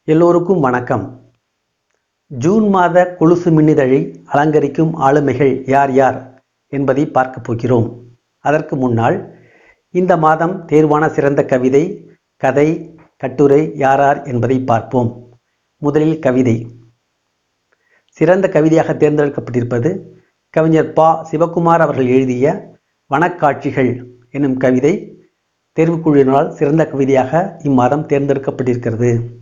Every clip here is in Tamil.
எல்லோருக்கும் வணக்கம். ஜூன் மாத கொலுசு மின்னிதழை அலங்கரிக்கும் ஆளுமைகள் யார் யார் என்பதை பார்க்க போகிறோம். அதற்கு முன்னால் இந்த மாதம் தேர்வான சிறந்த கவிதை, கதை, கட்டுரை யார் என்பதை பார்ப்போம். முதலில் கவிதை. சிறந்த கவிதையாக தேர்ந்தெடுக்கப்பட்டிருப்பது கவிஞர் பா. சிவகுமார் அவர்கள் எழுதிய வனக்காட்சிகள் என்னும் கவிதை தேர்வுக்குழுவினால் சிறந்த கவிதையாக இம்மாதம் தேர்ந்தெடுக்கப்பட்டிருக்கிறது.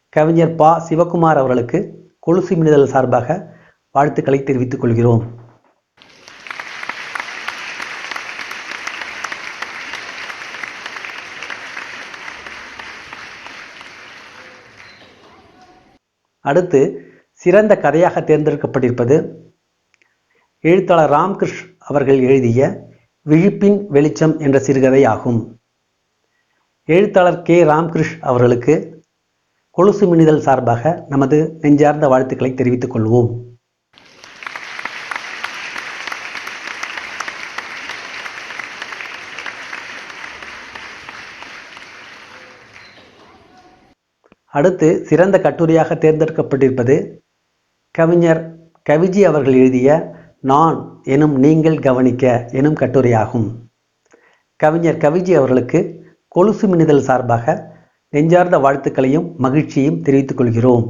கவிஞர் பா. சிவகுமார் அவர்களுக்கு கொலுசு மின்னிதழ் சார்பாக வாழ்த்துக்களை தெரிவித்துக் கொள்கிறோம். அடுத்து சிறந்த கதையாக தேர்ந்தெடுக்கப்பட்டிருப்பது எழுத்தாளர் ராம்கிருஷ் அவர்கள் எழுதிய விழிப்பின் வெளிச்சம் என்ற சிறுகதை ஆகும். எழுத்தாளர் கே. ராம்கிருஷ் அவர்களுக்கு கொலுசு மின்னிதழ் சார்பாக நமது நெஞ்சார்ந்த வாழ்த்துக்களை தெரிவித்துக் கொள்வோம். அடுத்து சிறந்த கட்டுரையாக தேர்ந்தெடுக்கப்பட்டிருப்பது கவிஞர் கவிஜி அவர்கள் எழுதிய நான் எனும் நீங்கள் கவனிக்க எனும் கட்டுரையாகும். கவிஞர் கவிஜி அவர்களுக்கு கொலுசு மின்னிதழ் சார்பாக நெஞ்சார்ந்த வாழ்த்துக்களையும் மகிழ்ச்சியையும் தெரிவித்துக் கொள்கிறோம்.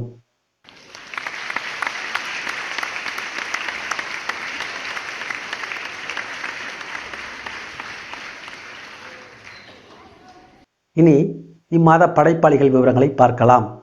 இனி இம்மாத படைப்பாளிகள் விவரங்களை பார்க்கலாம்.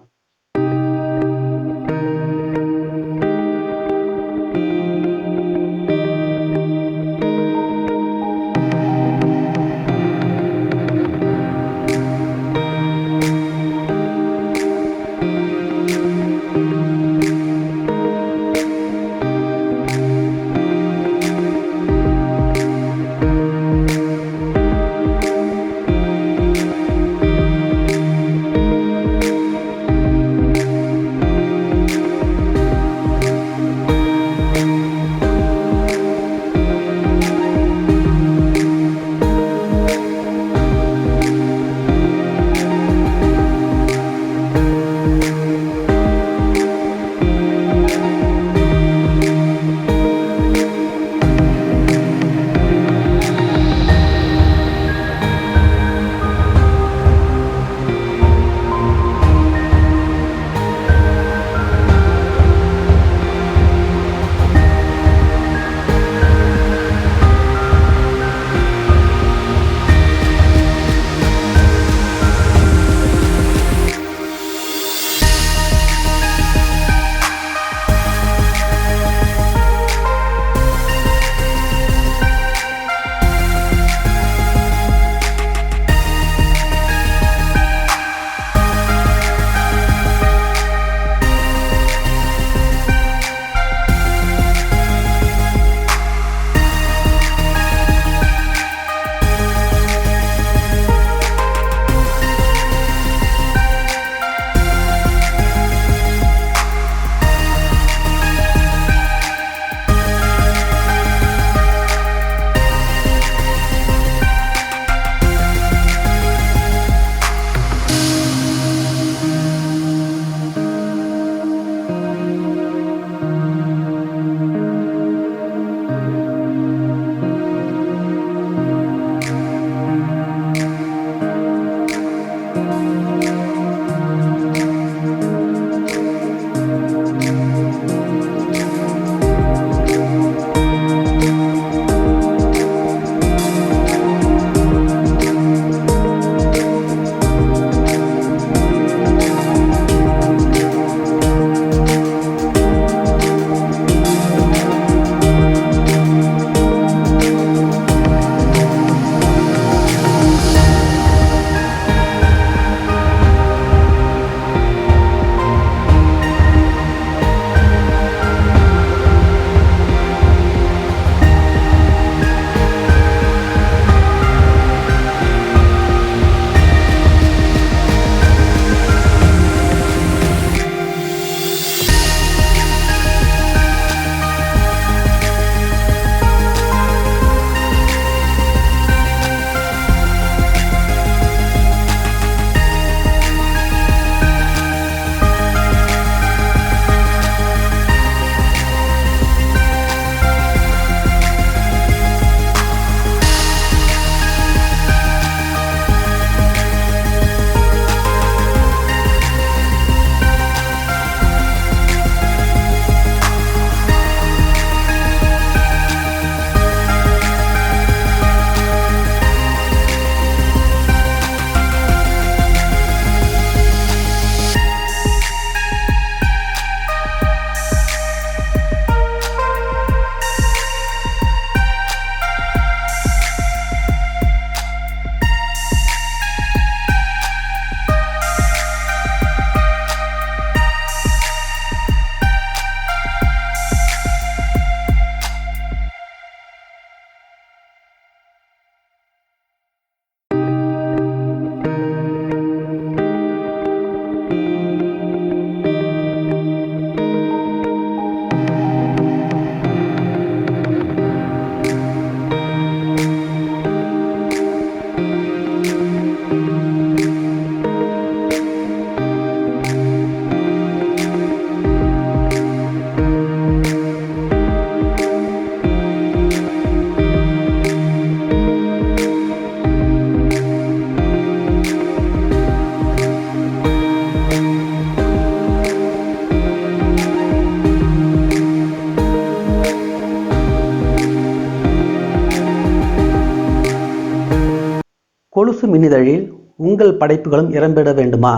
கொலுசு மின்னிதழில் உங்கள் படைப்புகளும் இடம்பெற வேண்டுமா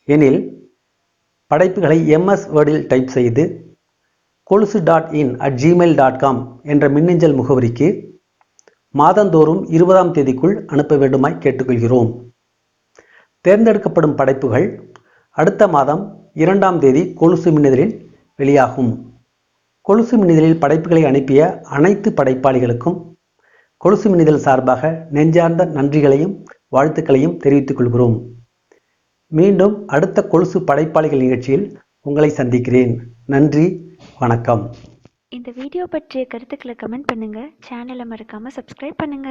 எனில் படைப்புகளை எம்எஸ் வேர்டில் டைப் செய்து kolusu.in@gmail.com என்ற மின்னஞ்சல் முகவரிக்கு மாதந்தோறும் 20ஆம் தேதிக்குள் அனுப்ப வேண்டுமாய் கேட்டுக்கொள்கிறோம். தேர்ந்தெடுக்கப்படும் படைப்புகள் அடுத்த மாதம் 2ஆம் தேதி கொலுசு மின்னிதழில் வெளியாகும். கொலுசு மின்னிதழில் படைப்புகளை அனுப்பிய அனைத்து படைப்பாளிகளுக்கும் கொலுசு மின்னிதழ் சார்பாக நெஞ்சார்ந்த நன்றிகளையும் வாழ்த்துக்களையும் தெரிவித்துக் கொள்கிறோம். மீண்டும் அடுத்த கொலுசு படைப்பாளிகள் நிகழ்ச்சியில் உங்களை சந்திக்கிறேன். நன்றி, வணக்கம். இந்த வீடியோ பற்றிய கருத்துக்களை கமெண்ட் பண்ணுங்க. சேனலை மறக்காம சப்ஸ்கிரைப் பண்ணுங்க.